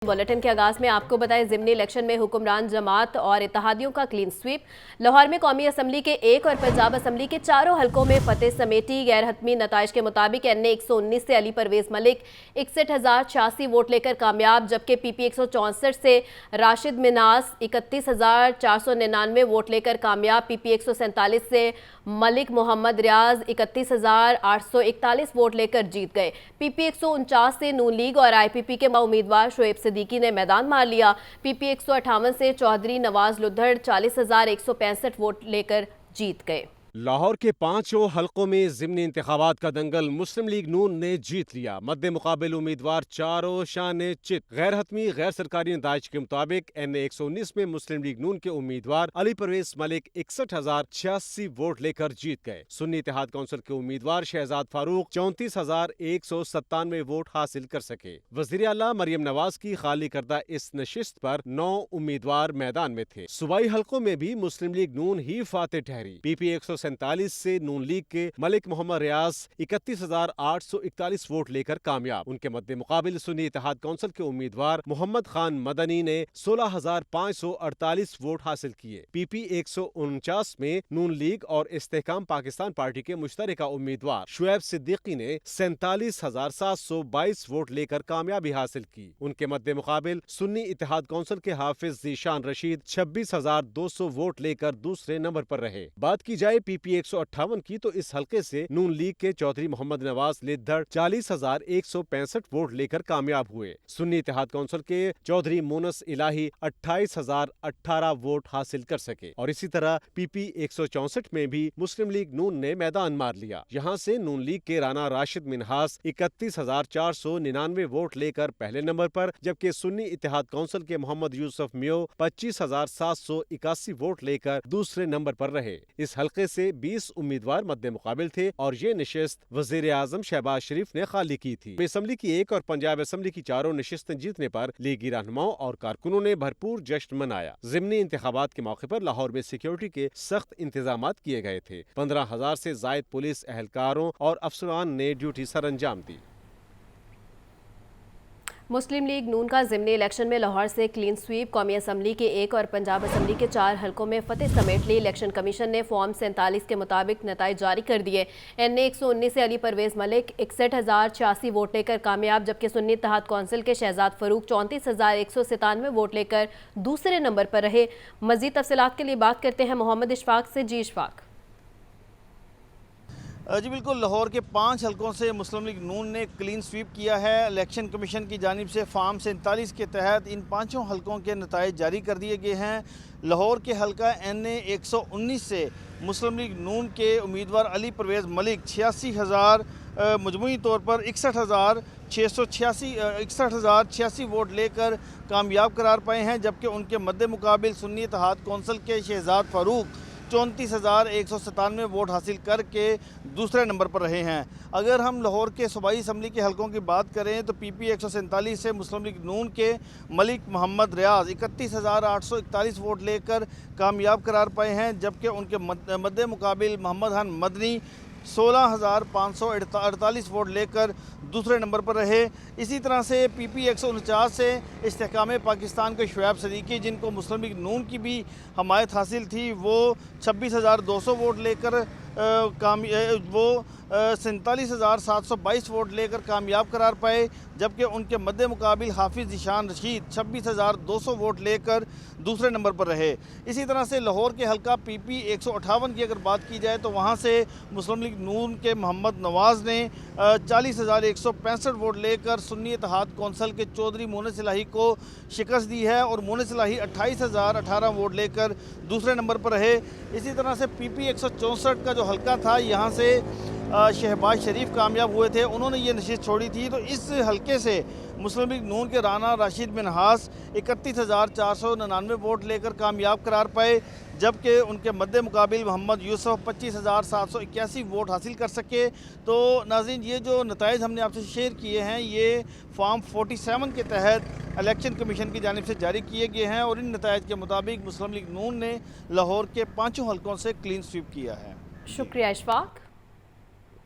Bulletin के आगाज में आपको बताएं, ज़िमनी इलेक्शन में हुक्मरान जमात और इत्तेहादियों का क्लीन स्वीप। लाहौर में कौमी असम्बली के 1 और पंजाब असम्बली के 4 हलकों में फतेह समेटी। गैर हतमी नताइज के मुताबिक NA 119 से अली परवेज मलिक 61,086 वोट लेकर कामयाब, जबकि PP 164 से राशिद मिनास 31,499 वोट लेकर कामयाब। PP 147 से मलिक मोहम्मद रियाज 31,841 वोट लेकर जीत गए। PP 149 से नून लीग और IPP के उम्मीदवार शोएब सिद्दीकी ने मैदान मार लिया। PP 158 से चौधरी नवाज लुद्धड़ 40,165 वोट लेकर जीत गए। लाहौर के 5 हलकों में ज़िमनी इंतखाबात का दंगल मुस्लिम लीग नून ने जीत लिया। मद्दे मुकाबिल उम्मीदवार चारों शान चित। गैर हतमी गैर सरकारी नताइज के मुताबिक NA 119 में मुस्लिम लीग नून के उम्मीदवार अली परवेज मलिक 61,086 वोट लेकर जीत गए। सुन्नी इत्तेहाद कौंसिल के उम्मीदवार शहजाद फारूक 34,197 वोट हासिल कर सके। वज़ीर आला मरियम नवाज की खाली करदा इस नशिस्त पर 9 उम्मीदवार मैदान में थे। सूबाई हलकों में भी मुस्लिम लीग नून ही फातेह ठहरी। PP 147 से नून लीग के मलिक मोहम्मद रियाज 31,841 वोट लेकर कामयाब। उनके मद्दे मुकाबिल सुन्नी इत्तेहाद कौंसिल के उम्मीदवार मोहम्मद खान मदनी ने 16,548 वोट हासिल किए। PP 149 में नून लीग और इस्तेहकाम पाकिस्तान पार्टी के मुश्तरका उम्मीदवार शोएब सिद्दीकी ने 47,722 वोट लेकर कामयाबी हासिल की। उनके मद्दे मुकाबिल सुन्नी इत्तेहाद कौंसिल के हाफिज जीशान रशीद 26,200 वोट लेकर दूसरे नंबर पर रहे। बात की जाए PP 158 की तो इस हलके से नून लीग के चौधरी मोहम्मद नवाज लिद्धड़ 40,165 वोट लेकर कामयाब हुए। सुन्नी इत्तेहाद कौंसिल के चौधरी मोनस इलाही 28,018 वोट हासिल कर सके। और इसी तरह PP 164 में भी मुस्लिम लीग नून ने मैदान मार लिया। यहाँ से नून लीग के राना राशिद मिनहास 31,499 वोट लेकर पहले नंबर पर, जबकि सुन्नी इत्तेहाद कौंसिल के मोहम्मद यूसुफ मियो 25,781 वोट लेकर दूसरे नंबर पर रहे। इस हलके से 20 उम्मीदवार मद्दे मुकाबिल थे और ये नशिस्त वज़ीर आज़म शहबाज शरीफ ने खाली की थी। असम्बली की 1 और पंजाब असम्बली की 4 नशिस्तें जीतने पर लीगी रहनुमाओं और कारकुनों ने भरपूर जश्न मनाया। ज़िमनी इंतखाबात के मौके पर लाहौर में सिक्योरिटी के सख्त इंतजाम किए गए थे। 15,000 से जायद पुलिस एहलकारों और अफसरान ने ड्यूटी सर अंजाम दी। मुस्लिम लीग नून का ज़िमनी इलेक्शन में लाहौर से क्लीन स्वीप। कौमी असम्बली के 1 और पंजाब असम्बली के 4 हलकों में फतेह समेट ली। इलेक्शन कमीशन ने फॉर्म 47 के मुताबिक नताइज जारी कर दिए। NA 119 से अली परवेज मलिक 61,086 वोट लेकर कामयाब, जबकि सुन्नी इत्तेहाद कौंसिल के शहजाद फरूक 34,197 वोट लेकर दूसरे नंबर पर रहे। मज़ीद तफसीलात के लिए बात करते हैं मोहम्मद इशफाक से। जी इशफाक। जी बिल्कुल, लाहौर के 5 हलकों से मुस्लिम लीग नून ने क्लीन स्वीप किया है। इलेक्शन कमीशन की जानिब से फॉर्म 47 के तहत इन 5 हलकों के नताइज जारी कर दिए गए हैं। लाहौर के हलका NA 119 से मुस्लिम लीग नून के उम्मीदवार अली परवेज मलिक 86,000 मजमूई तौर पर 61,686 वोट लेकर कामयाब करार पाए हैं, जबकि उनके मद्दे मुकाबिल सुन्नी इत्तेहाद कौंसिल के शहजाद फारूक 34,197 वोट हासिल करके दूसरे नंबर पर रहे हैं। अगर हम लाहौर के सूबाई असम्बली के हलकों की बात करें तो PP 147 से मुस्लिम लीग नून के मलिक मोहम्मद रियाज 31,841 वोट लेकर कामयाब करार पाए हैं, जबकि उनके मद्दे मुकाबिल मोहम्मद खान मदनी 16,548 वोट लेकर दूसरे नंबर पर रहे। इसी तरह से PP 149 से इस्तेहकाम पाकिस्तान के शोएब सिद्दीकी, जिनको मुस्लिम लीग नून की भी हमायत हासिल थी, वो 26,200 वोट लेकर 47,722 वोट लेकर कामयाब करार पाए, जबकि उनके मद्दे मुकाबिल हाफिज जीशान रशीद 26,200 वोट लेकर दूसरे नंबर पर रहे। इसी तरह से लाहौर के हलका PP 158 की अगर बात की जाए तो वहाँ से मुस्लिम लीग नून के मोहम्मद नवाज ने 40,165 वोट लेकर सुन्नी इत्तेहाद कौंसिल के चौधरी मोनस इलाही को शिकस्त दी है और मोनस इलाही 28,018 वोट लेकर दूसरे नंबर पर रहे। इसी तरह से PP 164 का जो हलका था, यहाँ से शहबाज शरीफ कामयाब हुए थे, उन्होंने ये नशिस्त छोड़ी थी। तो इस हलके से मुस्लिम लीग नून के राना राशिद मिनहास 31,499 वोट लेकर कामयाब करार पाए, जबकि उनके मद्दे मुकाबिल मोहम्मद यूसुफ 25,781 वोट हासिल कर सके। तो नाज़रीन, ये जो नताइज हमने आपसे शेयर किए हैं, ये फॉर्म 47 के तहत इलेक्शन कमीशन की जानिब से जारी किए गए हैं और इन नताइज के मुताबिक मुस्लिम लीग नून ने लाहौर के 5 हलकों से क्लीन स्वीप किया है। शुक्रिया इशफाक।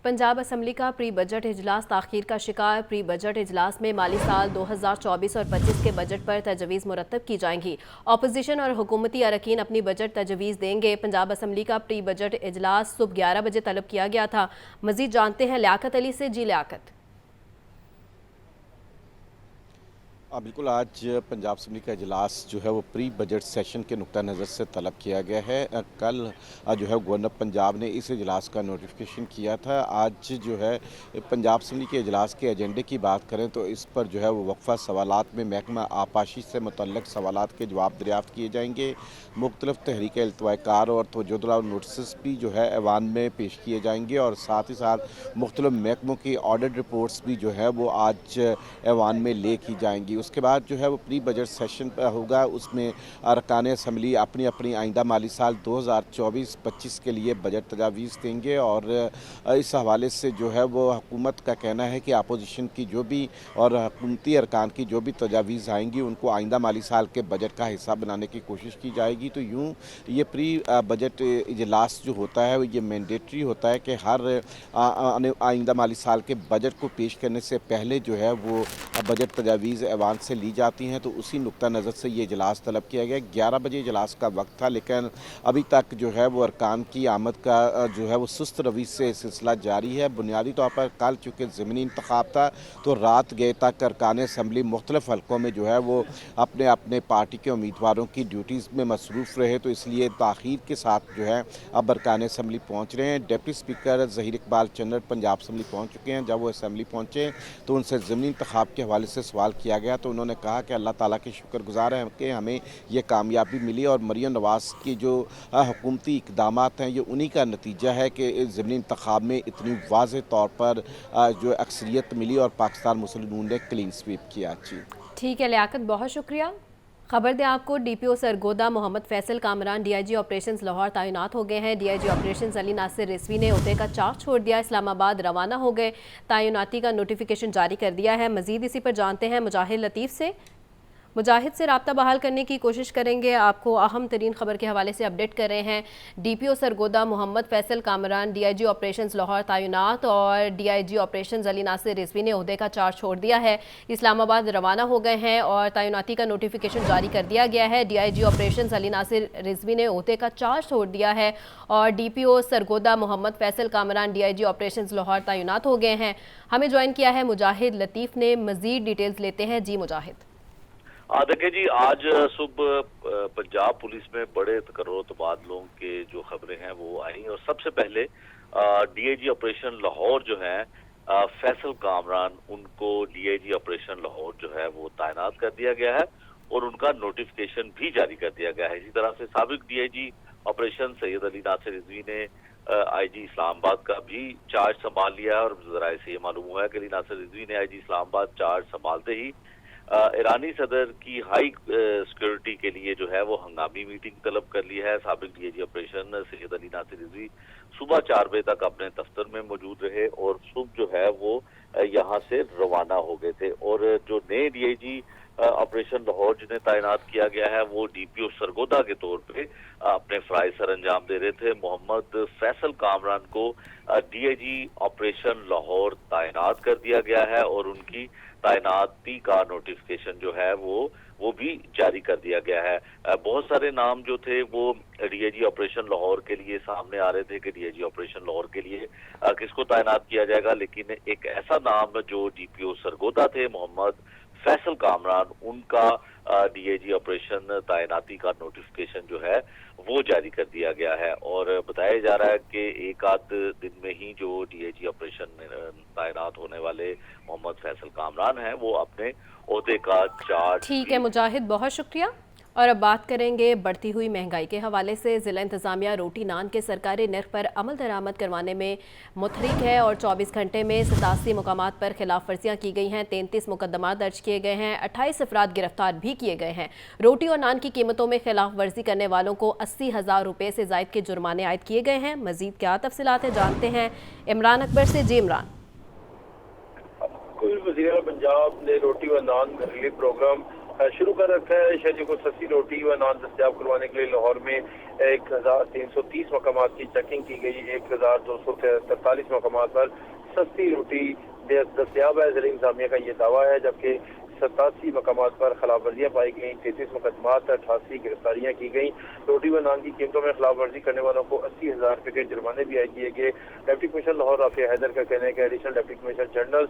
पंजाब असम्बली का प्री बजट इजलास ताख़ीर का शिकार। प्री बजट इजलास में माली साल 2024 और 25 के बजट पर तजवीज़ मुरतब की जाएंगी। अपोजिशन और हुकूमती अरकान अपनी बजट तजवीज़ देंगे। पंजाब असम्बली का प्री बजट इजलास सुबह 11 बजे तलब किया गया था। मज़ीद जानते हैं लियाकत अली से। जी लियाकत। बिल्कुल, आज पंजाब असम्बली का इजलास जो है वो प्री बजट सेशन के नुक्ता नज़र से तलब किया गया है। कल जो है गवर्नर पंजाब ने इस इजलास का नोटिफिकेशन किया था। आज जो है पंजाब असम्बली के इजलास के एजेंडे की बात करें तो इस पर जो है वो वक्फा सवालात में महकमा आपाशी से मुतल्लिक़ सवालात के जवाब दरियाफ़्त किए जाएंगे। मुख्तलिफ तहरीक इल्तवाकार और तवज्जो नोटिस भी जो है ऐवान में पेश किए जाएंगे और साथ ही साथ मुख्तलिफ महकमों की ऑडिट रिपोर्ट्स भी जो है वो आज ऐवान में ले की जाएंगी। उसके बाद जो है वो प्री बजट सेशन होगा, उसमें अरकान असम्बली अपनी अपनी आइंदा माली साल 2024-25 के लिए बजट तजावीज़ देंगे और इस हवाले से जो है वो हुकूमत का कहना है कि अपोजिशन की जो भी और हुकूमती अरकान की जो भी तजावीज़ आएंगी उनको आइंदा माली साल के बजट का हिस्सा बनाने की कोशिश की जाएगी। तो यूँ ये प्री बजट इजलास जो होता है ये मैंडेटरी होता है कि हर आइंदा माली साल के बजट को पेश करने से पहले जो है वो बजट तजावीज़ ऐवान से ली जाती हैं। तो उसी नुक्ता नज़र से ये इजलास तलब किया गया। 11 बजे इजलास का वक्त था, लेकिन अभी तक जो है वो अरकान की आमद का जो है वो सुस्त रवि से सिलसिला जारी है। बुनियादी तौर पर कल चूँकि ज़मीनी इंतखाब था तो रात गए तक अरकान असम्बली मुख्तलिफ हलकों में जो है वो अपने अपने पार्टी के उम्मीदवारों की ड्यूटीज़ में मसरूफ़ रहे, तो इसलिए ताख़ीर के साथ जो है अब अरकान असम्बली पहुँच रहे हैं। Deputy speaker Zaheer Iqbal Channar Punjab assembly पहुँच चुके हैं। जब वो असम्बली पहुँचे तो उनसे ज़मीनी इंतखाब के हवाले से सवाल किया गया तो उन्होंने कहा कि अल्लाह ताला के शुक्रगुज़ार हैं कि हमें ये कामयाबी मिली और मरियम नवाज़ की जो हुकूमती इक़दामात हैं ये उन्हीं का नतीजा है कि इस ज़मीनी इंतखाब में इतनी वाज़ेह तौर पर जो अक्सरियत मिली और पाकिस्तान मुस्लिम लीग ने क्लीन स्वीप किया। जी ठीक है लियाकत, बहुत शुक्रिया। खबर दें आपको, DPO Sargodha Mohammad Faisal Kamran DIG operations Lahore तैनात हो गए हैं। डीआईजी ऑपरेशंस अली नासिर रिजवी ने ओहदे का चार्ज छोड़ दिया, इस्लामाबाद रवाना हो गए। तैनाती का नोटिफिकेशन जारी कर दिया है। मजीद इसी पर जानते हैं मुजाहिद लतीफ़ से। मुजाहिद से रब्ता बहाल करने की कोशिश करेंगे। आपको अहम तरीन खबर के हवाले से अपडेट कर रहे हैं। DPO Sargodha Mohammad Faisal Kamran DIG operations Lahore तैनात और डीआईजी ऑपरेशंस अली नासिर रिजवी ने ओहदे का चार्ज छोड़ दिया है, इस्लामाबाद रवाना हो गए हैं और तैनाती का नोटिफिकेशन जारी कर दिया गया है। डीआईजी ऑपरेशंस अली नासिर रिजवी ने ओहदे का चार्ज छोड़ दिया है और DPO Sargodha Mohammad Faisal Kamran DIG operations Lahore तैनात हो गए हैं। हमें ज्वाइन किया है मुजाहिद लतीफ़ ने। मज़ीद डिटेल्स लेते हैं। जी मुजाहिद। देखिए जी, आज सुबह पंजाब पुलिस में बड़े तकर्रो तबादलों के जो खबरें हैं वो आई और सबसे पहले डीआईजी ऑपरेशन लाहौर जो है फैसल कामरान, उनको डीआईजी ऑपरेशन लाहौर जो है वो तैनात कर दिया गया है और उनका नोटिफिकेशन भी जारी कर दिया गया है। इसी तरह से साबिक डीआईजी ऑपरेशन सैयद अली नासिर रिजवी ने आईजी इस्लामाबाद का भी चार्ज संभाल लिया और ज़राए से ये मालूम हुआ है कि अली नासिर रिजवी ने आईजी इस्लामाबाद चार्ज संभालते ही ईरानी सदर की हाई सिक्योरिटी के लिए जो है वो हंगामी मीटिंग तलब कर ली है। साबिक डीआईजी ऑपरेशन सैयद अली नासिर रिजवी सुबह 4 बजे तक अपने दफ्तर में मौजूद रहे और सुबह जो है वो यहाँ से रवाना हो गए थे और जो नए डीआईजी ऑपरेशन लाहौर जिन्हें तैनात किया गया है वो डीपीओ सरगोदा के तौर पे अपने फराइज सर अंजाम दे रहे थे। मोहम्मद फैसल कामरान को डीआईजी ऑपरेशन लाहौर तैनात कर दिया गया है और उनकी तैनाती का नोटिफिकेशन जो है वो भी जारी कर दिया गया है। बहुत सारे नाम जो थे वो डीआईजी ऑपरेशन लाहौर के लिए सामने आ रहे थे कि डीआईजी ऑपरेशन लाहौर के लिए किसको तैनात किया जाएगा, लेकिन एक ऐसा नाम जो डीपीओ सरगोदा थे मोहम्मद फैसल कामरान, उनका डीआईजी ऑपरेशन तैनाती का नोटिफिकेशन जो है वो जारी कर दिया गया है और बताया जा रहा है कि एक आध दिन में ही जो डीआईजी ऑपरेशन तैनात होने वाले मोहम्मद फैसल कामरान हैं वो अपने ओहदे का चार्ज। ठीक है मुजाहिद, बहुत शुक्रिया। और अब बात करेंगे बढ़ती हुई महंगाई के हवाले से। ज़िला इंतज़ामिया रोटी नान के सरकारी नर्ख पर अमल दरामद करवाने में मुतहरिक है और 24 घंटे में 87 मुकामात पर खिलाफ वर्जियाँ की गई हैं। 33 मुकदमा दर्ज किए गए हैं। 28 अफराद गिरफ्तार भी किए गए हैं। रोटी और नान की कीमतों में खिलाफ वर्जी करने वालों को 80,000 रुपये से ज़ायद के जुर्माने आयद किए गए हैं। मज़ीद क्या तफसीलात है जानते हैं इमरान अकबर से। जी इमरान। वज़ीर पंजाब ने रोटी व नान रिलीफ प्रोग्राम शुरू कर रखा है। शहरियों को सस्ती रोटी व नान दस्तियाब करवाने के लिए लाहौर में 1330 मकामात की चेकिंग की गई। 1243 मकामात पर सस्ती रोटी दस्तियाब है। ज़िला इंतज़ामिया का ये दावा है, जबकि 87 मकामात पर खिलाफ वर्जियाँ पाई गई। 33 मुकदमात 88 गिरफ्तारियाँ की गई। रोटी व नान की कीमतों में खिलाफ वर्जी करने वालों को 80,000 रुपये के जुर्माने भी आए किए गए। डिप्टी कमिश्नर लाहौर राफिया हैदर का कहना है कि एडिशनल डिप्टी कमिश्नर जनरल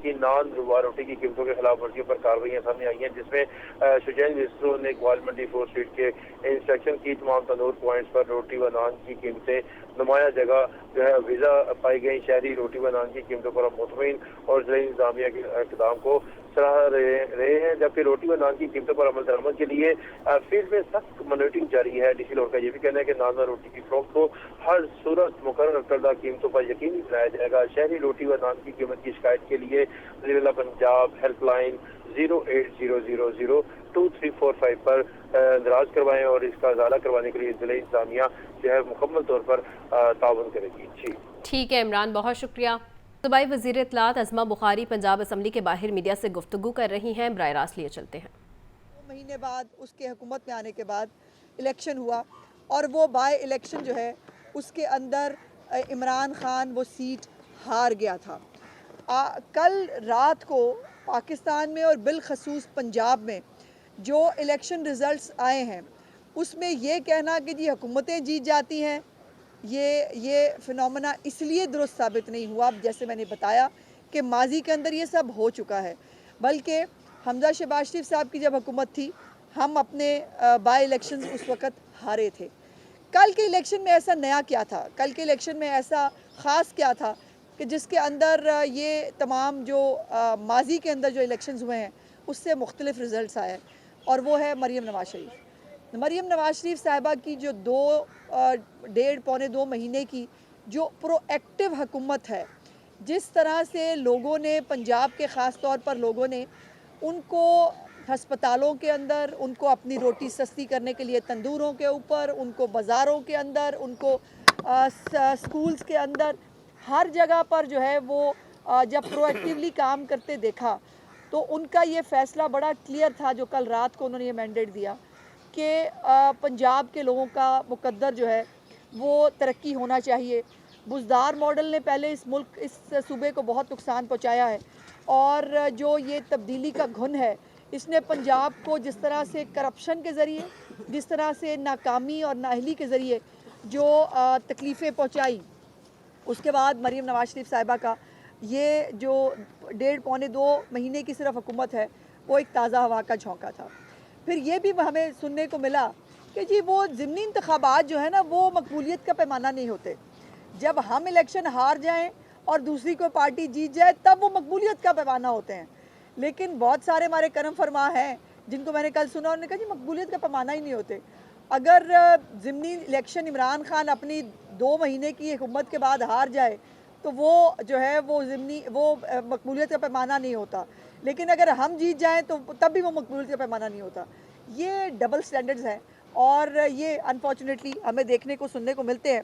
की नान व रोटी की कीमतों के खिलाफ वर्जियों पर कार्रवाइयाँ सामने आई हैं, जिसमें शुजैन विस्ट्रो ने ग्वाल मंडी 4 स्ट्रीट के इंस्पेक्शन की। तमाम तंदूर पॉइंट्स पर रोटी व नान की कीमतें नुमाया जगह जो है वीज़ा पाई गई। शहरी रोटी व नान की कीमतों पर मुतमईन और ज़िला इंतज़ामिया के इक़दाम को सराह रहे हैं, जबकि रोटी व नान की कीमतों पर अमल दरामद के लिए फील्ड में सख्त मॉनिटरिंग जारी है। डीसी लाहौर का ये भी कहना है कि नान व रोटी की फरोख्त को हर सूरत मुकर्रर करदा कीमतों पर यकीनी बनाया जाएगा। शहरी रोटी व नान की कीमत की शिकायत के लिए ज़िला पंजाब हेल्पलाइन 080002345 पर दराज करवाएं और इसका इजाला करवाने के लिए ज़िला इंतज़ामिया जो है मुकम्मल तौर पर ताउन करेगी। जी ठीक है इमरान, बहुत शुक्रिया। सूबाई वज़ीर इत्तलात अज़मा बुखारी पंजाब असम्बली के बाहर मीडिया से गुफ्तगू कर रही हैं। बराह रास्त लिए चलते हैं। 2 महीने बाद उसके हुकूमत में आने के बाद इलेक्शन हुआ और वो बाय इलेक्शन जो है उसके अंदर इमरान खान वो सीट हार गया था। कल रात को पाकिस्तान में और बिलखसूस पंजाब में जो इलेक्शन रिज़ल्ट्स आए हैं उसमें ये कहना कि जी हुकूमतें जीत जाती हैं, ये फिनोमेना इसलिए दुरुस्त साबित नहीं हुआ, जैसे मैंने बताया कि माजी के अंदर ये सब हो चुका है। बल्कि हमजा शहबाज शरीफ साहब की जब हुकूमत थी, हम अपने बाई इलेक्शन उस वक़्त हारे थे। कल के इलेक्शन में ऐसा नया क्या था? कल के इलेक्शन में ऐसा ख़ास क्या था कि जिसके अंदर ये तमाम जो माजी के अंदर जो इलेक्शंस हुए हैं उससे मुख्तलिफ रिज़ल्ट्स आए, और वो है मरीम नवाज शरीफ। मरीम नवाज शरीफ साहिबा की जो 1.5-2 महीने की जो प्रोएक्टिव हुकूमत है, जिस तरह से लोगों ने पंजाब के ख़ास तौर पर लोगों ने उनको हस्पतालों के अंदर, उनको अपनी रोटी सस्ती करने के लिए तंदूरों के ऊपर, उनको बाज़ारों के अंदर, उनको स्कूल्स के अंदर, हर जगह पर जो है वो जब प्रोएक्टिवली काम करते देखा तो उनका ये फ़ैसला बड़ा क्लियर था जो कल रात को उन्होंने ये मैंडेट दिया कि पंजाब के लोगों का मुकद्दर जो है वो तरक्की होना चाहिए। बुज़दार मॉडल ने पहले इस मुल्क, इस सूबे को बहुत नुकसान पहुंचाया है, और जो ये तब्दीली का घुन है इसने पंजाब को जिस तरह से करप्शन के ज़रिए, जिस तरह से नाकामी और नाअहली के ज़रिए जो तकलीफ़ें पहुँचाई, उसके बाद मरीम नवाज शरीफ साहिबा का ये जो 1.5-2 महीने की सिर्फ हुकूमत है वो एक ताज़ा हवा का झोंका था। फिर ये भी हमें सुनने को मिला कि जी वो ज़िमनी इंतखाबात जो है ना वो मकबूलियत का पैमाना नहीं होते। जब हम इलेक्शन हार जाएं और दूसरी कोई पार्टी जीत जाए तब वो मकबूलियत का पैमाना होते हैं। लेकिन बहुत सारे हमारे करम फरमा हैं जिनको मैंने कल सुना, उन्होंने कहा जी मकबूलियत का पैमाना ही नहीं होते। अगर ज़िमनी इलेक्शन इमरान खान अपनी 2 महीने की हुकूमत के बाद हार जाए तो वो जो है वो ज़िमनी वो मकबूलियत का पैमाना नहीं होता, लेकिन अगर हम जीत जाएं तो तब भी वो मकबूलियत का पैमाना नहीं होता। ये डबल स्टैंडर्ड्स हैं और ये अनफॉर्चुनेटली हमें देखने को सुनने को मिलते हैं।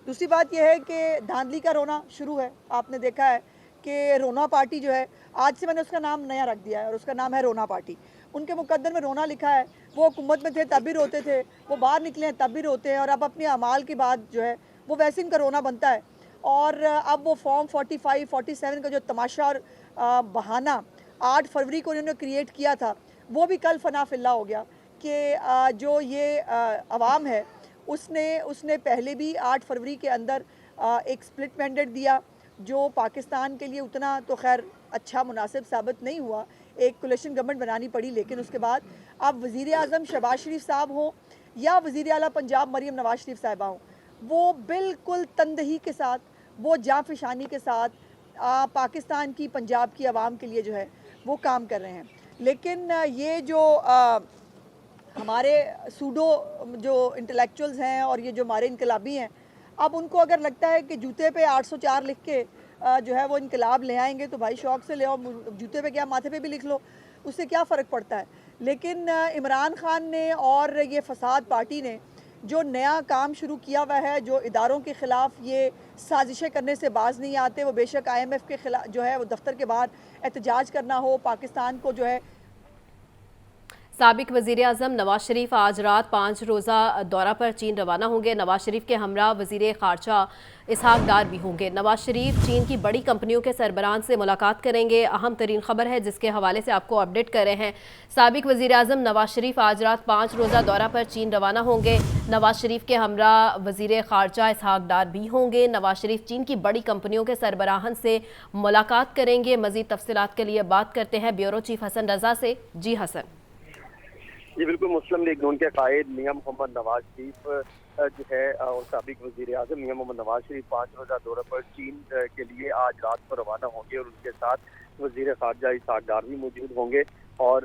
दूसरी बात यह है कि धांधली का रोना शुरू है। आपने देखा है कि रोना पार्टी जो है, आज से मैंने उसका नाम नया रख दिया है और उसका नाम है रोना पार्टी। उनके मुकद्दर में रोना लिखा है। वो हुकूमत में थे तब भी रोते थे, वो बाहर निकले हैं तब भी रोते हैं, और अब अपने अमाल की बात जो है वो वैसे इनका रोना बनता है। और अब वो फॉर्म 45, 47 का जो तमाशा और बहाना 8 फरवरी को उन्होंने क्रिएट किया था वो भी कल फना फिल्ला हो गया कि जो ये अवाम है उसने पहले भी 8 फरवरी के अंदर एक स्प्लिट मैंडेट दिया जो पाकिस्तान के लिए उतना तो खैर अच्छा मुनासिब साबित नहीं हुआ। एक कोलिशन गवर्नमेंट बनानी पड़ी, लेकिन उसके बाद अब वज़ीर आज़म शहबाज शरीफ साहब हों या वज़ीर आला पंजाब मरीम नवाज शरीफ साहिबा हों, वो बिल्कुल तंदही के साथ, वो जाँफिशानी के साथ पाकिस्तान की, पंजाब की आवाम के लिए जो है वो काम कर रहे हैं। लेकिन ये जो हमारे सूडो जो इंटेलेक्चुअल्स हैं और ये जो हमारे इनकलाबी हैं, अब उनको अगर लगता है कि जूते पे 804 लिख के जो है वो इनकलाब ले आएंगे तो भाई शौक़ से ले आओ, जूते पे क्या माथे पे भी लिख लो, उससे क्या फ़र्क पड़ता है। लेकिन इमरान खान ने और ये फसाद पार्टी ने जो नया काम शुरू किया हुआ है, जो इदारों के ख़िलाफ़ ये साजिशें करने से बाज नहीं आते, वो बेशक IMF के खिलाफ जो है वो दफ्तर के बाहर एहतजाज करना हो, पाकिस्तान को जो है साबिक वज़ीर-ए-आज़म नवाज शरीफ आज रात 5 रोज़ा दौरा पर चीन रवाना होंगे। नवाज शरीफ के हमरा वज़ीर ख़ारजा इसहाक डार भी होंगे। नवाज शरीफ चीन की बड़ी कंपनियों के सरबराहान से मुलाकात करेंगे। अहम तरीन खबर है जिसके हवाले से आपको अपडेट कर रहे हैं। साबिक वज़ीर-ए-आज़म नवाज शरीफ आज रात 5 रोज़ा दौरा पर चीन रवाना होंगे। नवाज शरीफ के हमरा वज़ीर ख़ारजा इसहाक डार भी होंगे। नवाज शरीफ चीन की बड़ी कंपनियों के सरबराहान से मुलाकात करेंगे। मज़ीद तफसीलात के लिए बात करते हैं ब्यूरो चीफ हसन रजा से। जी हसन। जी बिल्कुल, मुस्लिम लीग नून के कायद मियां मोहम्मद नवाज शरीफ जो है और साबिक वज़ीर आज़म मियां मोहम्मद नवाज शरीफ 5 रोज़ा दौरे पर चीन के लिए आज रात को रवाना होंगे और उनके साथ वज़ीर ख़ारजा इसहाक डार भी मौजूद होंगे। और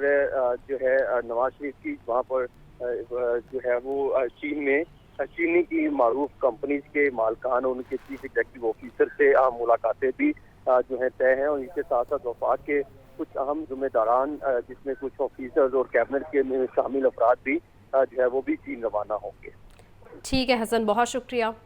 जो है नवाज शरीफ की वहाँ पर जो है वो चीन में चीनी की मारूफ कंपनीज के मालकान और उनके चीफ एग्जीक्यूटिव ऑफिसर से मुलाकातें भी जो है तय हैं। और इनके साथ साथ वफाक के कुछ अहम जिम्मेदारान जिसमें कुछ ऑफिसर्स और कैबिनेट के शामिल अफराद भी जो है वो भी चीन रवाना होंगे। ठीक है हसन, बहुत शुक्रिया।